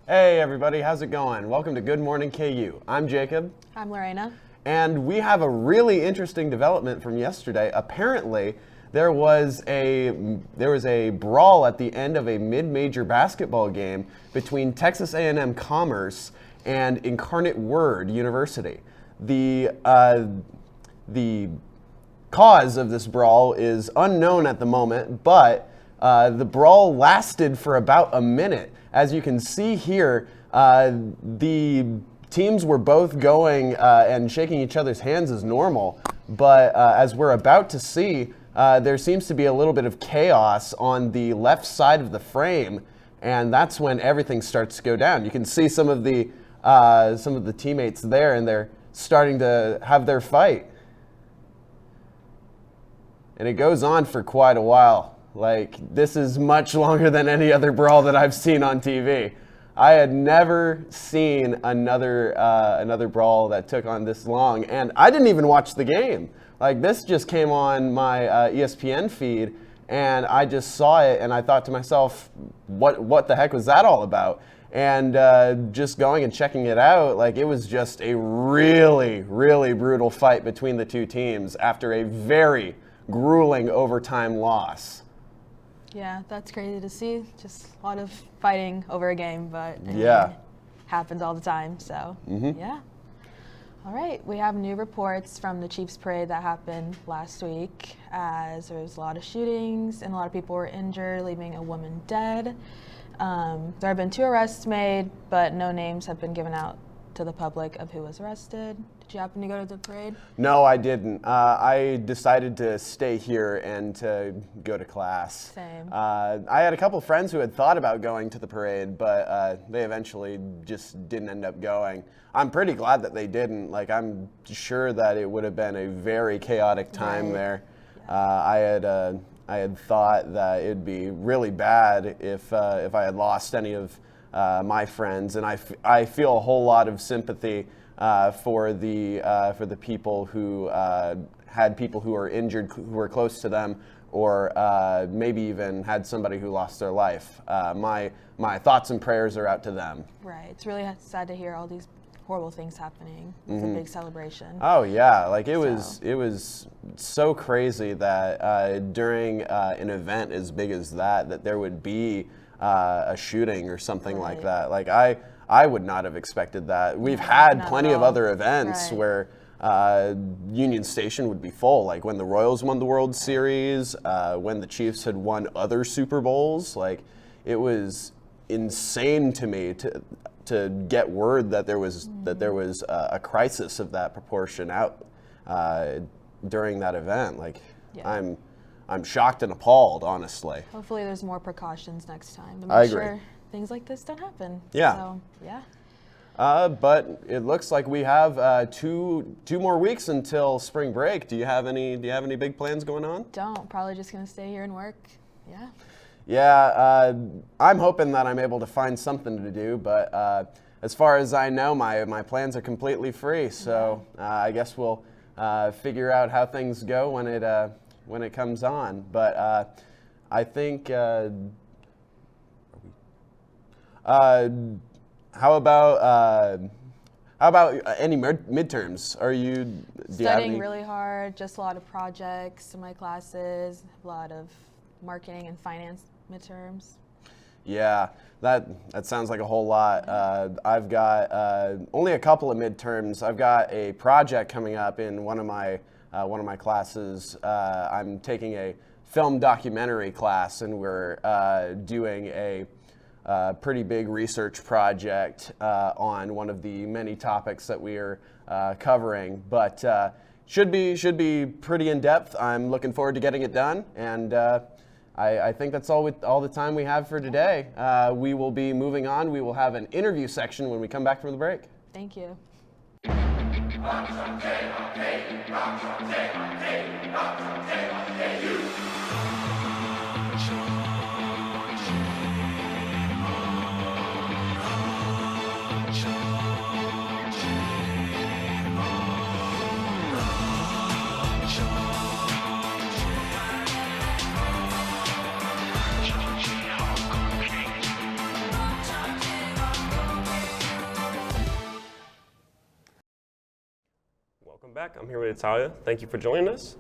Hey everybody, how's it going? Welcome to Good Morning KU. I'm Jacob. I'm Lorena. And we have a really interesting development from yesterday. Apparently, there was a brawl at the end of a mid-major basketball game between Texas A&M Commerce and Incarnate Word University. The cause of this brawl is unknown at the moment, but the brawl lasted for about a minute. As you can see here, the teams were both going and shaking each other's hands as normal, but as we're about to see, there seems to be a little bit of chaos on the left side of the frame, and that's when everything starts to go down. You can see some of the teammates there, and they're starting to have their fight. And it goes on for quite a while. Like, this is much longer than any other brawl that I've seen on TV. I had never seen another brawl that took on this long, and I didn't even watch the game. Like, this just came on my ESPN feed, and I just saw it, and I thought to myself, what the heck was that all about? And just going and checking it out, like, it was just a really, really brutal fight between the two teams after a very grueling overtime loss. Yeah, that's crazy to see. Just a lot of fighting over a game, but yeah, happens all the time. So yeah. All right, we have new reports from the Chiefs parade that happened last week, as there was a lot of shootings and a lot of people were injured, leaving a woman dead. There have been 2 arrests made, but no names have been given out to the public of who was arrested. Did you happen to go to the parade? No, I didn't. I decided to stay here and to go to class. Same. I had a couple friends who had thought about going to the parade, but they eventually just didn't end up going. I'm pretty glad that they didn't. Like, I'm sure that it would have been a very chaotic time there. Yeah. I had thought that it'd be really bad if I had lost any of my friends, and I feel a whole lot of sympathy for the people who had people who were injured, who were close to them, or maybe even had somebody who lost their life. My thoughts and prayers are out to them. Right. It's really sad to hear all these horrible things happening. It's a big celebration. Oh yeah, like it was so crazy that during an event as big as that there would be a shooting or something like that. Like I would not have expected that. We've had plenty of other events where Union Station would be full, like when the Royals won the World Series, when the Chiefs had won other Super Bowls. Like, it was insane to me to get word that there was a crisis of that proportion out during that event. Like, yeah. I'm shocked and appalled, honestly. Hopefully there's more precautions next time to I make agree. sure things like this don't happen. Yeah. So, yeah. But it looks like we have two more weeks until spring break. Do you have any big plans going on? Probably just gonna stay here and work. Yeah. Yeah, I'm hoping that I'm able to find something to do, but as far as I know, my plans are completely free. So I guess we'll figure out how things go when it comes on. But I think. How about any midterms? Are you studying really hard? Just a lot of projects in my classes. A lot of marketing and finance midterms. Yeah, that sounds like a whole lot. I've got only a couple of midterms. I've got a project coming up in one of my classes. I'm taking a film documentary class, and we're doing a pretty big research project on one of the many topics that we are covering, but should be pretty in depth. I'm looking forward to getting it done, and I think that's all the time we have for today. We will be moving on. We will have an interview section when we come back from the break. Thank you. Welcome back. I'm here with Italia. Thank you for joining us.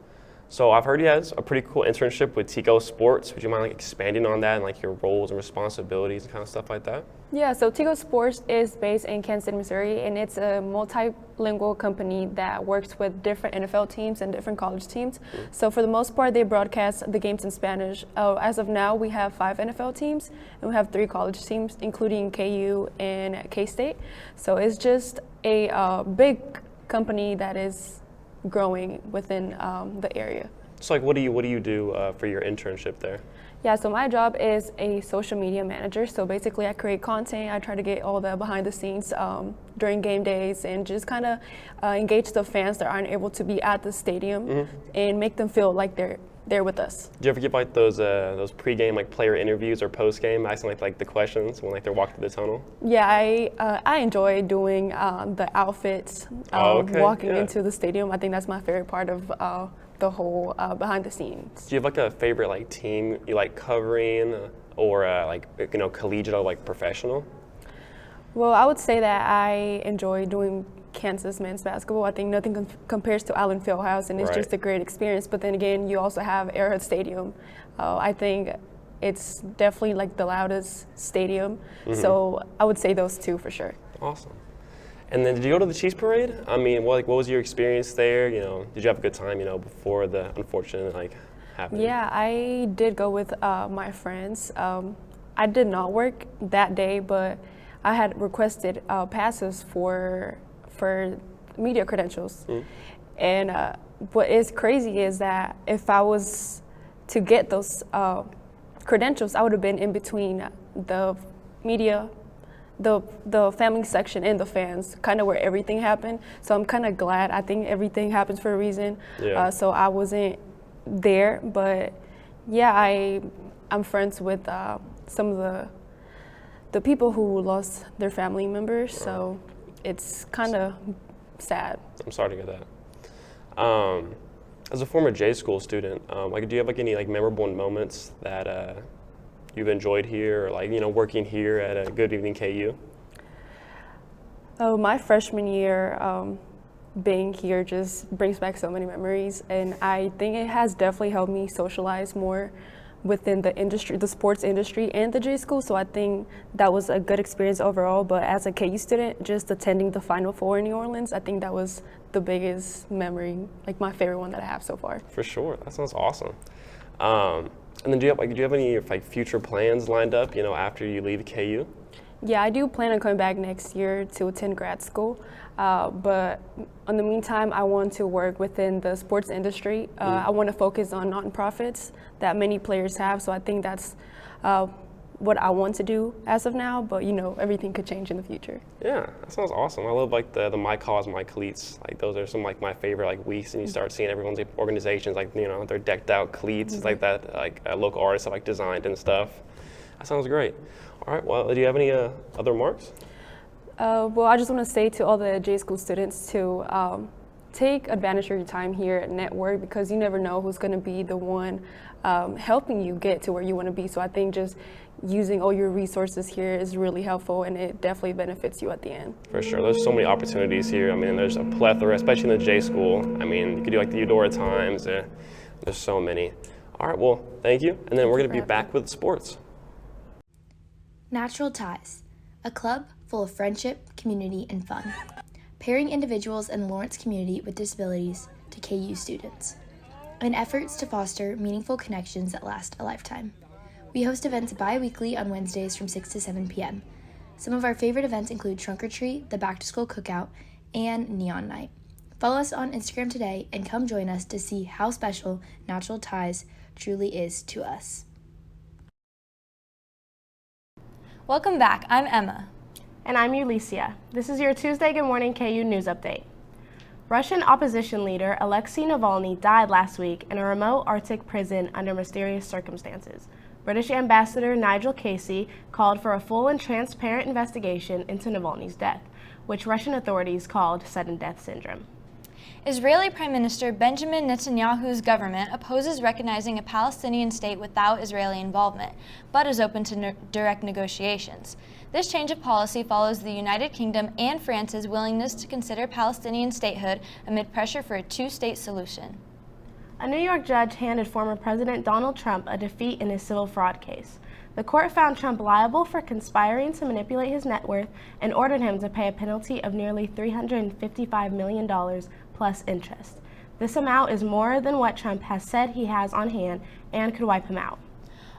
So I've heard you had a pretty cool internship with Tico Sports. Would you mind expanding on that and your roles and responsibilities and kind of stuff like that? Yeah, so Tico Sports is based in Kansas City, Missouri, and it's a multilingual company that works with different NFL teams and different college teams. So for the most part, they broadcast the games in Spanish. As of now, we have 5 NFL teams, and we have 3 college teams, including KU and K-State. So it's just a big company that is growing within the area. So what do you do for your internship there? Yeah, so my job is a social media manager. So basically I create content. I try to get all the behind the scenes during game days and just kind of engage the fans that aren't able to be at the stadium and make them feel like they're with us. Do you ever give those pre-game player interviews or post-game asking like the questions when they're walking through the tunnel? Yeah, I enjoy doing the outfits, walking into the stadium. I think that's my favorite part of the whole behind the scenes. Do you have a favorite team you like covering or collegiate or professional? Well, I would say that I enjoy doing Kansas men's basketball. I think nothing compares to Allen Fieldhouse, and it's just a great experience. But then again, you also have Arrowhead Stadium. I think it's definitely the loudest stadium. So I would say those 2 for sure. Awesome. And then did you go to the Chiefs Parade? I mean, what was your experience there? Did you have a good time, before the unfortunate happened? Yeah, I did go with my friends. I did not work that day, but I had requested passes for media credentials. And what is crazy is that if I was to get those credentials, I would have been in between the media, the family section and the fans, kind of where everything happened. So I'm kind of glad. I think everything happens for a reason. Yeah. So I wasn't there, but yeah, I'm friends with some of the people who lost their family members. So it's kind of sad. I'm sorry to hear that. As a former J School student, do you have any memorable moments that you've enjoyed here, or working here at Good Evening KU? Oh, my freshman year, being here just brings back so many memories, and I think it has definitely helped me socialize more within the industry, the sports industry, and the J School. So I think that was a good experience overall. But as a KU student, just attending the Final Four in New Orleans, I think that was the biggest memory, my favorite one that I have so far. For sure, that sounds awesome. And then do you have any future plans lined up, after you leave KU? Yeah, I do plan on coming back next year to attend grad school. But in the meantime, I want to work within the sports industry. I want to focus on nonprofits that many players have. So I think that's what I want to do as of now. But everything could change in the future. Yeah, that sounds awesome. I love the My Cause, My Cleats. Those are some my favorite weeks, and you start seeing everyone's organizations they're decked out cleats that local artists have designed and stuff. That sounds great. All right. Well, do you have any other remarks? Well, I just want to say to all the J School students to take advantage of your time here at Network, because you never know who's going to be the one helping you get to where you want to be. So I think just using all your resources here is really helpful, and it definitely benefits you at the end. For sure. There's so many opportunities here. I mean, there's a plethora, especially in the J School. I mean, you could do the Eudora Times. There's so many. All right. Well, thank you. And then we're going to be back with sports. Natural Ties, a club full of friendship, community, and fun, pairing individuals in the Lawrence community with disabilities to KU students, in efforts to foster meaningful connections that last a lifetime. We host events bi-weekly on Wednesdays from 6 to 7 p.m. Some of our favorite events include Trunk or Treat, the Back to School Cookout, and Neon Night. Follow us on Instagram today and come join us to see how special Natural Ties truly is to us. Welcome back. I'm Emma. And I'm Ulysia. This is your Tuesday Good Morning KU News Update. Russian opposition leader Alexei Navalny died last week in a remote Arctic prison under mysterious circumstances. British Ambassador Nigel Casey called for a full and transparent investigation into Navalny's death, which Russian authorities called sudden death syndrome. Israeli Prime Minister Benjamin Netanyahu's government opposes recognizing a Palestinian state without Israeli involvement, but is open to direct negotiations. This change of policy follows the United Kingdom and France's willingness to consider Palestinian statehood amid pressure for a two-state solution. A New York judge handed former President Donald Trump a defeat in his civil fraud case. The court found Trump liable for conspiring to manipulate his net worth and ordered him to pay a penalty of nearly $355 million plus interest. This amount is more than what Trump has said he has on hand and could wipe him out.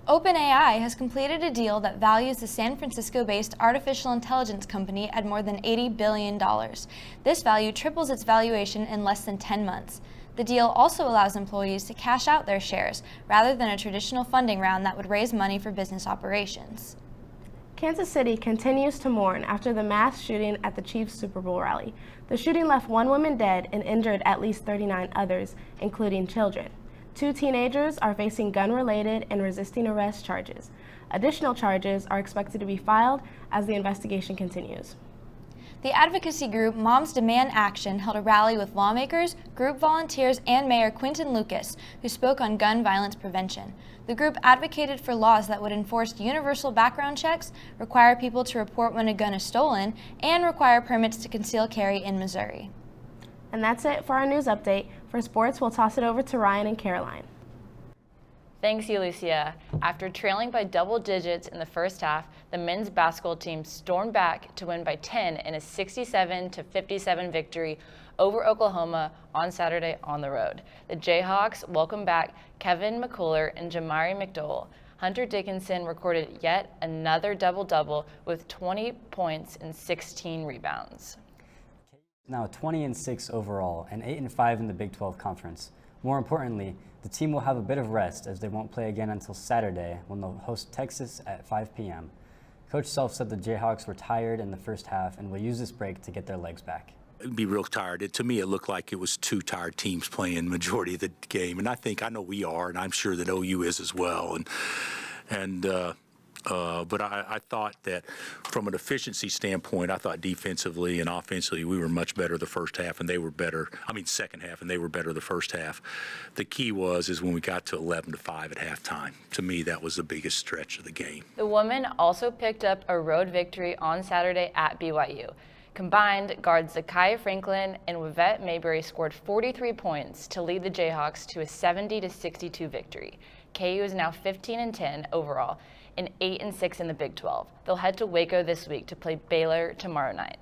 OpenAI has completed a deal that values the San Francisco-based artificial intelligence company at more than $80 billion. This value triples its valuation in less than 10 months. The deal also allows employees to cash out their shares, rather than a traditional funding round that would raise money for business operations. Kansas City continues to mourn after the mass shooting at the Chiefs Super Bowl rally. The shooting left one woman dead and injured at least 39 others, including children. 2 teenagers are facing gun-related and resisting arrest charges. Additional charges are expected to be filed as the investigation continues. The advocacy group Moms Demand Action held a rally with lawmakers, group volunteers, and Mayor Quinton Lucas, who spoke on gun violence prevention. The group advocated for laws that would enforce universal background checks, require people to report when a gun is stolen, and require permits to conceal carry in Missouri. And that's it for our news update. For sports, we'll toss it over to Ryan and Caroline. Thanks, Alicia. After trailing by double digits in the first half, the men's basketball team stormed back to win by 10 in a 67-57 victory over Oklahoma on Saturday on the road. The Jayhawks welcomed back Kevin McCullough and Jamari McDowell. Hunter Dickinson recorded yet another double-double with 20 points and 16 rebounds. Now 20-6 overall and 8-5 in the Big 12 Conference. More importantly, the team will have a bit of rest as they won't play again until Saturday when they'll host Texas at 5 p.m. Coach Self said the Jayhawks were tired in the first half and will use this break to get their legs back. It'd be real tired. To me, it looked like it was 2 tired teams playing majority of the game, and I know we are, and I'm sure that OU is as well. But I thought that from an efficiency standpoint, I thought defensively and offensively we were much better the first half, and they were better. Second half, and they were better the first half. The key is when we got to 11-5 at halftime. To me, that was the biggest stretch of the game. The women also picked up a road victory on Saturday at BYU. Combined, guards Zakiya Franklin and Wivette Mayberry scored 43 points to lead the Jayhawks to a 70-62 victory. KU is now 15-10 overall and 8-6 in the Big 12. They'll head to Waco this week to play Baylor tomorrow night.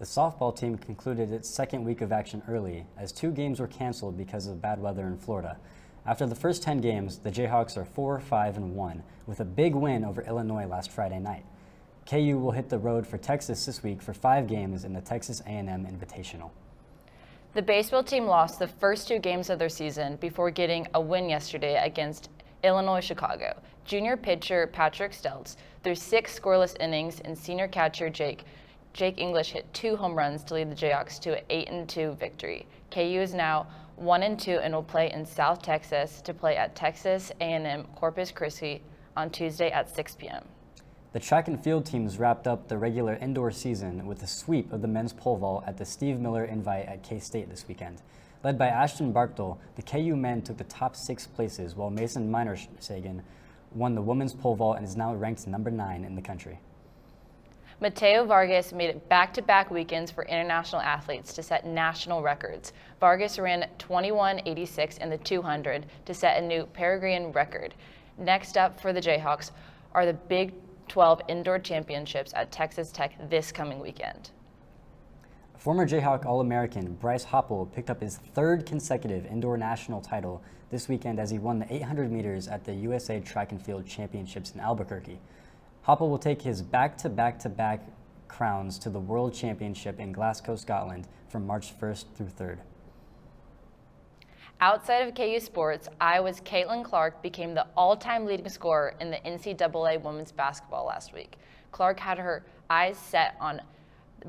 The softball team concluded its second week of action early as 2 games were canceled because of bad weather in Florida. After the first 10 games, the Jayhawks are 4-5-1 with a big win over Illinois last Friday night. KU will hit the road for Texas this week for 5 games in the Texas A&M Invitational. The baseball team lost the first 2 games of their season before getting a win yesterday against Illinois Chicago. Junior pitcher Patrick Stelz threw 6 scoreless innings, and senior catcher Jake English hit 2 home runs to lead the Jayhawks to an 8-2 victory. KU is now 1-2 and will play in South Texas to play at Texas A&M Corpus Christi on Tuesday at 6 p.m. The track and field teams wrapped up the regular indoor season with a sweep of the men's pole vault at the Steve Miller Invite at K-State this weekend. Led by Ashton Barkdale, the KU men took the top 6 places, while Mason Minersagan won the women's pole vault and is now ranked number 9 in the country. Mateo Vargas made it back-to-back weekends for international athletes to set national records. Vargas ran 21.86 in the 200 to set a new Paraguayan record. Next up for the Jayhawks are the Big 12 Indoor Championships at Texas Tech this coming weekend. Former Jayhawk All-American Bryce Hoppel picked up his 3rd consecutive indoor national title this weekend as he won the 800 meters at the USA Track and Field Championships in Albuquerque. Hoppel will take his back-to-back-to-back crowns to the World Championship in Glasgow, Scotland from March 1st through 3rd. Outside of KU sports, Iowa's Caitlin Clark became the all-time leading scorer in the NCAA women's basketball last week. Clark had her eyes set on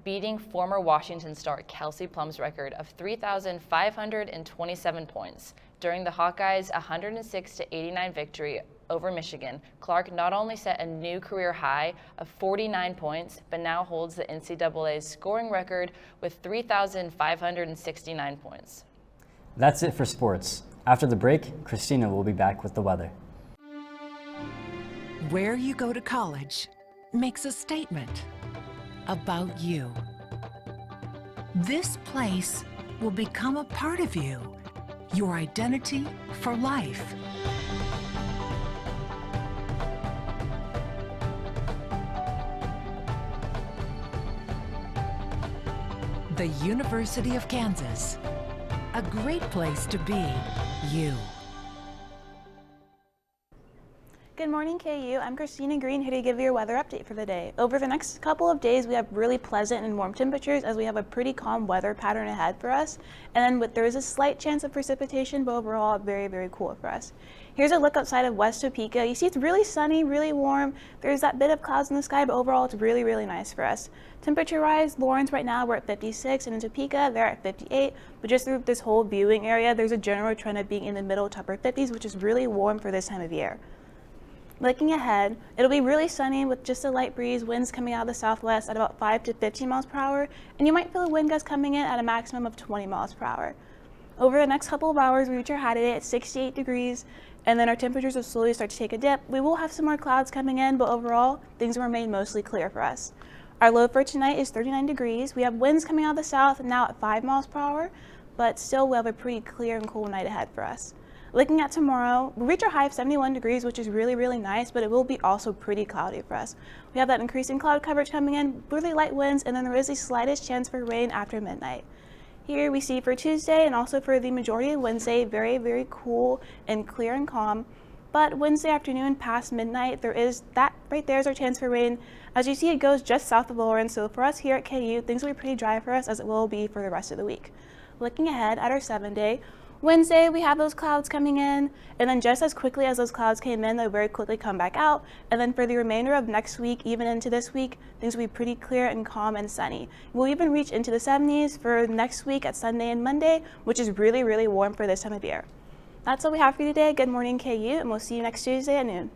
beating former Washington star Kelsey Plum's record of 3,527 points during the Hawkeyes' 106-89 victory over Michigan, Clark not only set a new career high of 49 points, but now holds the NCAA's scoring record with 3,569 points. That's it for sports. After the break, Christina will be back with the weather. Where you go to college makes a statement about you. This place will become a part of you, your identity for life. The University of Kansas, a great place to be you. Good morning, KU. I'm Christina Green, here to give you your weather update for the day. Over the next couple of days, we have really pleasant and warm temperatures as we have a pretty calm weather pattern ahead for us. And then there is a slight chance of precipitation, but overall, very, very cool for us. Here's a look outside of West Topeka. You see it's really sunny, really warm. There's that bit of clouds in the sky, but overall, it's really, really nice for us. Temperature-wise, Lawrence right now, we're at 56, and in Topeka, they're at 58. But just through this whole viewing area, there's a general trend of being in the middle to upper 50s, which is really warm for this time of year. Looking ahead, it'll be really sunny with just a light breeze, winds coming out of the southwest at about 5 to 15 miles per hour, and you might feel a wind gust coming in at a maximum of 20 miles per hour. Over the next couple of hours, we reach our high today at 68 degrees, and then our temperatures will slowly start to take a dip. We will have some more clouds coming in, but overall, things will remain mostly clear for us. Our low for tonight is 39 degrees. We have winds coming out of the south now at 5 miles per hour, but still we'll have a pretty clear and cool night ahead for us. Looking at tomorrow, we'll reach our high of 71 degrees, which is really, really nice, but it will be also pretty cloudy for us. We have that increasing cloud coverage coming in, really light winds, and then there is the slightest chance for rain after midnight. Here we see for Tuesday and also for the majority of Wednesday, very, very cool and clear and calm. But Wednesday afternoon past midnight, there is that right there is our chance for rain. As you see, it goes just south of Lawrence, so for us here at KU, things will be pretty dry for us as it will be for the rest of the week. Looking ahead at our 7-day, Wednesday, we have those clouds coming in, and then just as quickly as those clouds came in, they'll very quickly come back out. And then for the remainder of next week, even into this week, things will be pretty clear and calm and sunny. We'll even reach into the 70s for next week at Sunday and Monday, which is really, really warm for this time of year. That's all we have for you today. Good morning, KU, and we'll see you next Tuesday at noon.